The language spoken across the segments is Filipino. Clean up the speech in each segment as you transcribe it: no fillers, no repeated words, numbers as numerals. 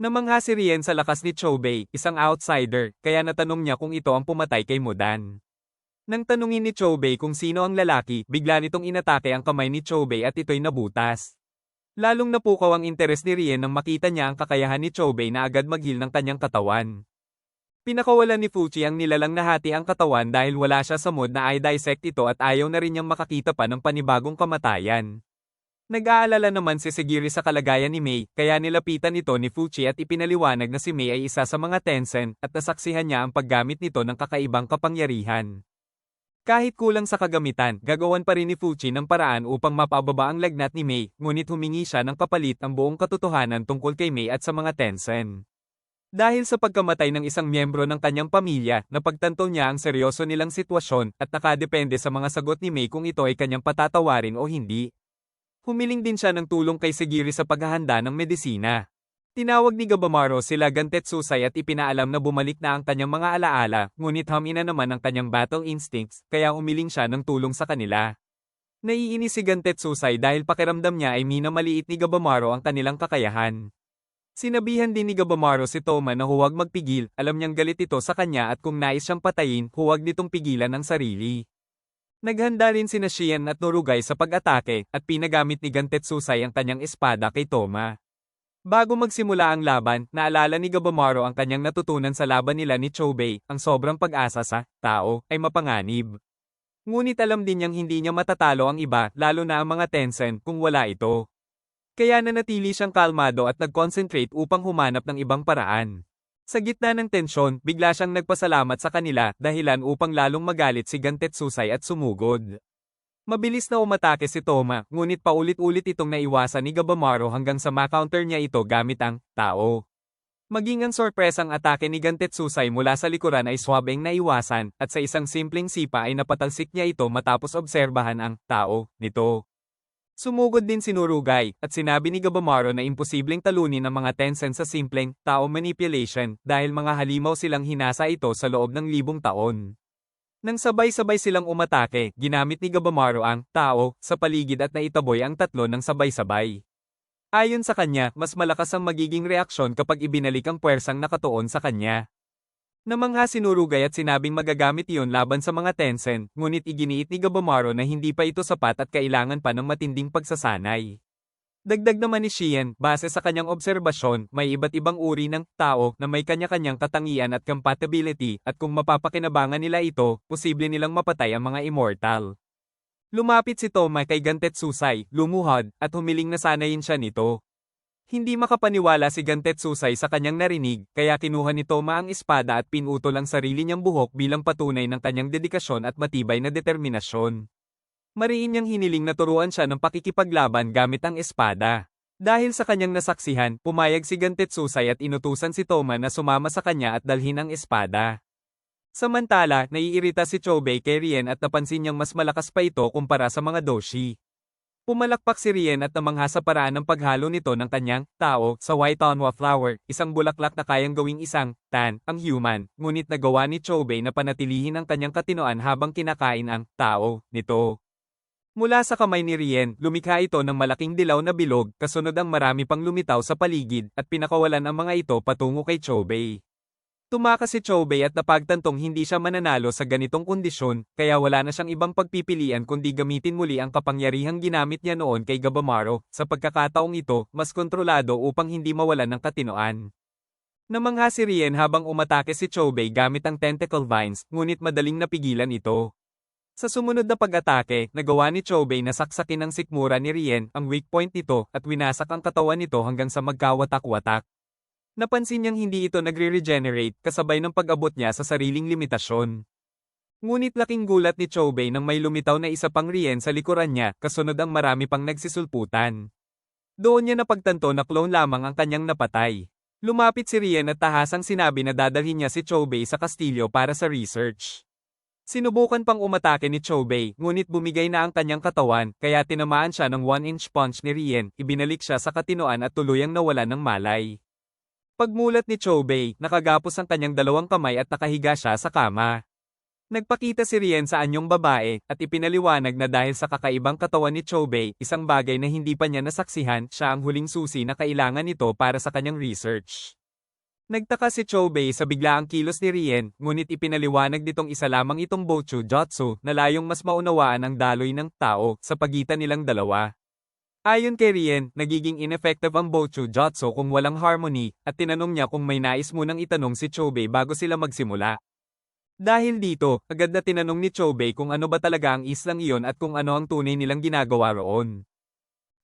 Namangha si Rien sa lakas ni Chobei, isang outsider, kaya natanong niya kung ito ang pumatay kay Mudan. Nang tanungin ni Chobei kung sino ang lalaki, bigla nitong inatake ang kamay ni Chobei at ito'y nabutas. Lalong napukaw ang interes ni Rien nang makita niya ang kakayahan ni Chobei na agad maghil ng kanyang katawan. Pinakawalan ni Fuchi ang nilalang nahati ang katawan dahil wala siya sa mood na i-dissect ito at ayaw na rin niyang makakita pa ng panibagong kamatayan. Nag-aalala naman si Sagiri sa kalagayan ni Mei, kaya nilapitan ito ni Fuchi at ipinaliwanag na si Mei ay isa sa mga Tencent at nasaksihan niya ang paggamit nito ng kakaibang kapangyarihan. Kahit kulang sa kagamitan, gagawan pa rin ni Fuchi ng paraan upang mapababa ang lagnat ni Mei, ngunit humingi siya ng kapalit ang buong katotohanan tungkol kay Mei at sa mga Tencent. Dahil sa pagkamatay ng isang miyembro ng kanyang pamilya, napagtanto niya ang seryoso nilang sitwasyon at nakadepende sa mga sagot ni Mei kung ito ay kanyang patatawarin o hindi. Humiling din siya ng tulong kay Sagiri sa paghahanda ng medisina. Tinawag ni Gabamaro sila Gantetsusai at ipinaalam na bumalik na ang kanyang mga alaala, ngunit hamina naman ang kanyang battle instincts, kaya humiling siya ng tulong sa kanila. Naiinis si Gantetsusai dahil pakiramdam niya ay minamaliit ni Gabamaro ang kanilang kakayahan. Sinabihan din ni Gabamaro si Toma na huwag magpigil, alam niyang galit ito sa kanya at kung nais siyang patayin, huwag nitong pigilan ang sarili. Naghanda rin sina Shian at Norugay sa pag-atake, at pinagamit ni Gantetsusai ang kanyang espada kay Toma. Bago magsimula ang laban, naalala ni Gabamaro ang kanyang natutunan sa laban nila ni Chobei, ang sobrang pag-asa sa tao ay mapanganib. Ngunit alam din niyang hindi niya matatalo ang iba, lalo na ang mga Tencent, kung wala ito. Kaya nanatili siyang kalmado at nag-concentrate upang humanap ng ibang paraan. Sa gitna ng tensyon, bigla siyang nagpasalamat sa kanila, dahilan upang lalong magalit si Gantetsusai at sumugod. Mabilis na umatake si Toma, ngunit paulit-ulit itong naiwasan ni Gabamaro hanggang sa ma-counter niya ito gamit ang tao. Maging ang sorpresang atake ni Gantetsusai mula sa likuran ay swabeng naiwasan, at sa isang simpleng sipa ay napatalsik niya ito matapos obserbahan ang tao nito. Sumugod din si Norugay, at sinabi ni Gabamaro na imposibleng talunin ang mga Tencent sa simpleng tao manipulation dahil mga halimaw silang hinasa ito sa loob ng 1,000 taon. Nang sabay-sabay silang umatake, ginamit ni Gabamaro ang tao sa paligid at naitaboy ang tatlo ng sabay-sabay. Ayon sa kanya, mas malakas ang magiging reaksyon kapag ibinalik ang puwersang nakatuon sa kanya. Namangha si Norugay at sinabing magagamit iyon laban sa mga Tencent, ngunit iginiit ni Gabamaro na hindi pa ito sapat at kailangan pa ng matinding pagsasanay. Dagdag naman ni Shian, base sa kanyang obserbasyon, may iba't ibang uri ng tao na may kanya-kanyang katangian at compatibility, at kung mapapakinabangan nila ito, posible nilang mapatay ang mga immortal. Lumapit si Toma kay Gantetsusai, lumuhod, at humiling na sanayin siya nito. Hindi makapaniwala si Gantetsusai sa kanyang narinig, kaya kinuha ni Toma ang espada at pinutol ang sarili niyang buhok bilang patunay ng kanyang dedikasyon at matibay na determinasyon. Mariin niyang hiniling na turuan siya ng pakikipaglaban gamit ang espada. Dahil sa kanyang nasaksihan, pumayag si Gantetsusai at inutusan si Toma na sumama sa kanya at dalhin ang espada. Samantala, naiirita si Chobei kay Rien at napansin niyang mas malakas pa ito kumpara sa mga doshi. Pumalakpak si Rien at namangha sa paraan ng paghalo nito ng kanyang tao sa white onwa flower, isang bulaklak na kayang gawing isang tan, ang human, ngunit nagawa ni Chobei na panatilihin ang kanyang katinoan habang kinakain ang tao nito. Mula sa kamay ni Rien, lumikha ito ng malaking dilaw na bilog, kasunod ang marami pang lumitaw sa paligid, at pinakawalan ang mga ito patungo kay Chobei. Tumakas si Chobei at napagtantong hindi siya mananalo sa ganitong kondisyon, kaya wala na siyang ibang pagpipilian kundi gamitin muli ang kapangyarihang ginamit niya noon kay Gabamaro, sa pagkakataong ito, mas kontrolado upang hindi mawalan ng katinoan. Namangha si Rien habang umatake si Chobei gamit ang tentacle vines, ngunit madaling napigilan ito. Sa sumunod na pag-atake, nagawa ni Chobei na saksakin ng sikmura ni Rien, ang weak point nito, at winasak ang katawan nito hanggang sa magkawatak-watak. Napansin niyang hindi ito nagre-regenerate kasabay ng pag-abot niya sa sariling limitasyon. Ngunit laking gulat ni Chobei nang may lumitaw na isa pang Rien sa likuran niya, kasunod ang marami pang nagsisulputan. Doon niya napagtanto na clone lamang ang kanyang napatay. Lumapit si Rien at tahasang sinabi na dadalhin niya si Chobei sa kastilyo para sa research. Sinubukan pang umatake ni Chobei, ngunit bumigay na ang kanyang katawan, kaya tinamaan siya ng 1-inch punch ni Rien, ibinalik siya sa katinoan at tuluyang nawalan ng malay. Pagmulat ni Chobei, nakagapos ang kanyang dalawang kamay at nakahiga siya sa kama. Nagpakita si Rien sa anyong babae, at ipinaliwanag na dahil sa kakaibang katawan ni Choubei, isang bagay na hindi pa niya nasaksihan, siya ang huling susi na kailangan nito para sa kanyang research. Nagtaka si Choubei sa biglaang kilos ni Rien, ngunit ipinaliwanag nitong isa lamang itong Bochu Jutsu na layong mas maunawaan ang daloy ng tao sa pagitan nilang dalawa. Ayon kay Rien, nagiging ineffective ang Bochu Jutsu kung walang harmony, at tinanong niya kung may nais munang itanong si Choubei bago sila magsimula. Dahil dito, agad na tinanong ni Choubei kung ano ba talaga ang islang iyon at kung ano ang tunay nilang ginagawa roon.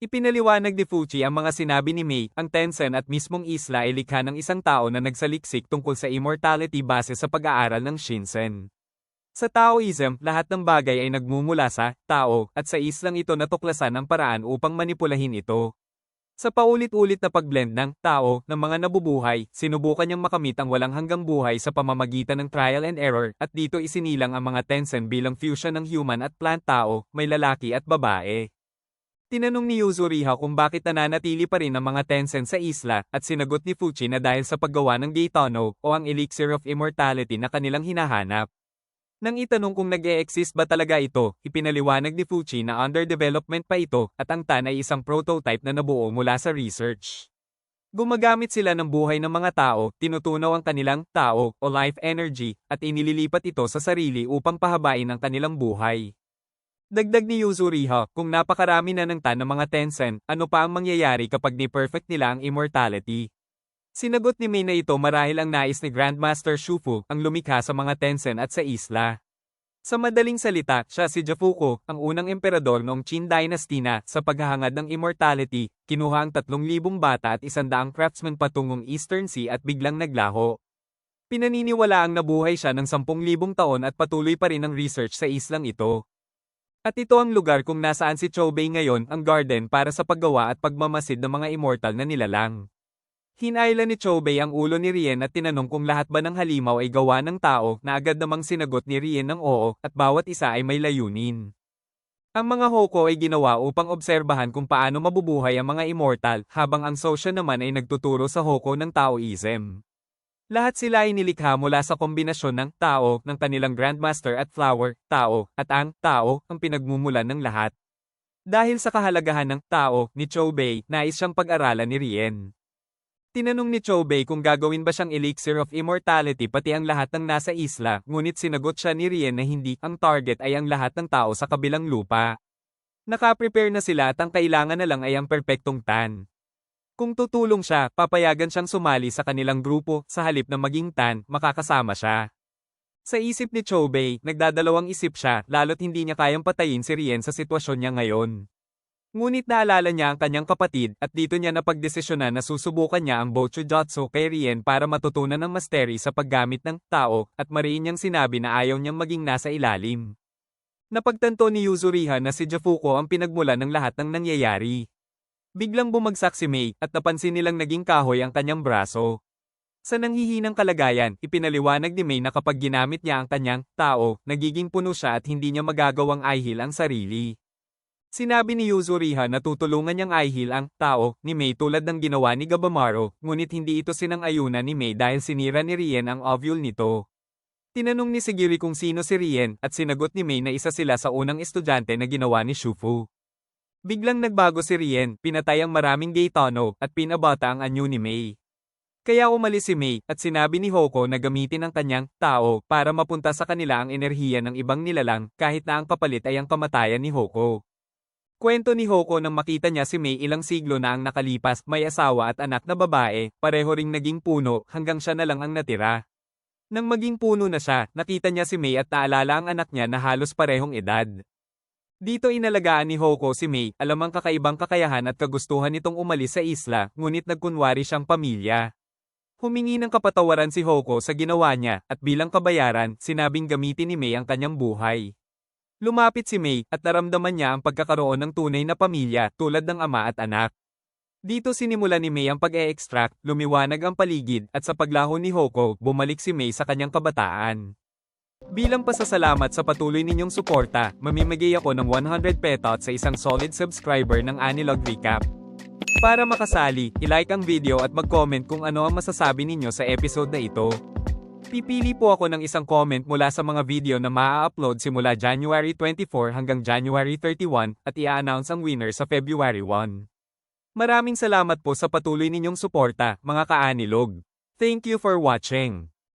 Ipinaliwanag ni Fuchi ang mga sinabi ni Mei, ang Tencent at mismong isla ay likha ng isang tao na nagsaliksik tungkol sa immortality base sa pag-aaral ng Shinsen. Sa Taoism, lahat ng bagay ay nagmumula sa tao, at sa islang ito natuklasan ang paraan upang manipulahin ito. Sa paulit-ulit na pagblend ng tao ng mga nabubuhay, sinubukan niyang makamit ang walang hanggang buhay sa pamamagitan ng trial and error, at dito isinilang ang mga Tencent bilang fusion ng human at plant tao, may lalaki at babae. Tinanong ni Yuzuriha kung bakit nananatili pa rin ang mga Tencent sa isla, at sinagot ni Fuchi na dahil sa paggawa ng Gaetano o ang Elixir of Immortality na kanilang hinahanap. Nang itanong kung nag-e-exist ba talaga ito, ipinaliwanag ni Fuchi na under development pa ito, at ang TAN ay isang prototype na nabuo mula sa research. Gumagamit sila ng buhay ng mga tao, tinutunaw ang kanilang tao o life energy, at inililipat ito sa sarili upang pahabain ang kanilang buhay. Dagdag ni Yuzuriha, kung napakarami na ng TAN ng mga Tencent, ano pa ang mangyayari kapag ni-perfect nila ang immortality? Sinagot ni Mei na ito marahil ang nais ni Grandmaster Shufu, ang lumikha sa mga Tencent at sa isla. Sa madaling salita, siya si Jafuko, ang unang emperador noong Qin Dynasty na, sa paghahangad ng immortality, kinuha ang 3,000 bata at 100 craftsmen patungong Eastern Sea at biglang naglaho. Pinaniniwala ang nabuhay siya ng 10,000 taon at patuloy pa rin ang research sa islang ito. At ito ang lugar kung nasaan si Choubei ngayon, ang garden para sa paggawa at pagmamasid ng mga immortal na nilalang. Hinayla ni Choubei ang ulo ni Rien at tinanong kung lahat ba ng halimaw ay gawa ng tao, na agad namang sinagot ni Rien ng oo, at bawat isa ay may layunin. Ang mga Hoko ay ginawa upang obserbahan kung paano mabubuhay ang mga immortal, habang ang Sosha naman ay nagtuturo sa Hoko ng Taoism. Lahat sila ay nilikha mula sa kombinasyon ng tao, ng kanilang Grandmaster at Flower, tao, at ang tao, ang pinagmumulan ng lahat. Dahil sa kahalagahan ng tao, ni Choubei, nais siyang pag-aralan ni Rien. Tinanong ni Choubei kung gagawin ba siyang Elixir of Immortality pati ang lahat ng nasa isla, ngunit sinagot siya ni Rien na hindi, ang target ay ang lahat ng tao sa kabilang lupa. Naka-prepare na sila at ang kailangan na lang ay ang perpektong TAN. Kung tutulong siya, papayagan siyang sumali sa kanilang grupo, sa halip na maging TAN, makakasama siya. Sa isip ni Choubei, nagdadalawang isip siya, lalo't hindi niya kayang patayin si Rien sa sitwasyon niya ngayon. Ngunit naalala niya ang kanyang kapatid, at dito niya napagdesisyonan na susubukan niya ang Bochu Jutsu kay Rien para matutunan ng mastery sa paggamit ng tao, at mariin niyang sinabi na ayaw niyang maging nasa ilalim. Napagtanto ni Yuzuriha na si Jafuko ang pinagmulan ng lahat ng nangyayari. Biglang bumagsak si Mei, at napansin nilang naging kahoy ang kanyang braso. Sa nanghihinang kalagayan, ipinaliwanag ni Mei na kapag ginamit niya ang kanyang tao, nagiging puno siya at hindi niya magagawang ihil ang sarili. Sinabi ni Yuzuriha na tutulungan niyang ihil ang tao ni Mei tulad ng ginawa ni Gabamaro, ngunit hindi ito sinang-ayunan ni Mei dahil sinira ni Rien ang ovule nito. Tinanong ni Sigiri kung sino si Rien, at sinagot ni Mei na isa sila sa unang estudyante na ginawa ni Shufu. Biglang nagbago si Rien, pinatay ang maraming Gaetano, at pinabata ang anyo ni Mei. Kaya umalis si Mei, at sinabi ni Hoko na gamitin ang kanyang tao para mapunta sa kanila ang enerhiya ng ibang nilalang, kahit na ang kapalit ay ang kamatayan ni Hoko. Kwento ni Hoko nang makita niya si Mei ilang siglo na ang nakalipas, may asawa at anak na babae, pareho ring naging puno, hanggang siya na lang ang natira. Nang maging puno na siya, nakita niya si Mei at naalala ang anak niya na halos parehong edad. Dito inalagaan ni Hoko si Mei, alam ang kakaibang kakayahan at kagustuhan nitong umalis sa isla, ngunit nagkunwari siyang pamilya. Humingi ng kapatawaran si Hoko sa ginawa niya, at bilang kabayaran, sinabing gamitin ni Mei ang kanyang buhay. Lumapit si Mei, at naramdaman niya ang pagkakaroon ng tunay na pamilya, tulad ng ama at anak. Dito sinimula ni Mei ang pag-e-extract, lumiwanag ang paligid, at sa paglaho ni Hoko, bumalik si Mei sa kanyang kabataan. Bilang pasasalamat sa patuloy ninyong suporta, mamimigay ako ng 100 petot sa isang solid subscriber ng Anilog Recap. Para makasali, i-like ang video at mag-comment kung ano ang masasabi ninyo sa episode na ito. Pipili po ako ng isang comment mula sa mga video na maa-upload simula January 24 hanggang January 31 at i-announce ang winner sa February 1. Maraming salamat po sa patuloy ninyong suporta, mga kaanilog. Thank you for watching.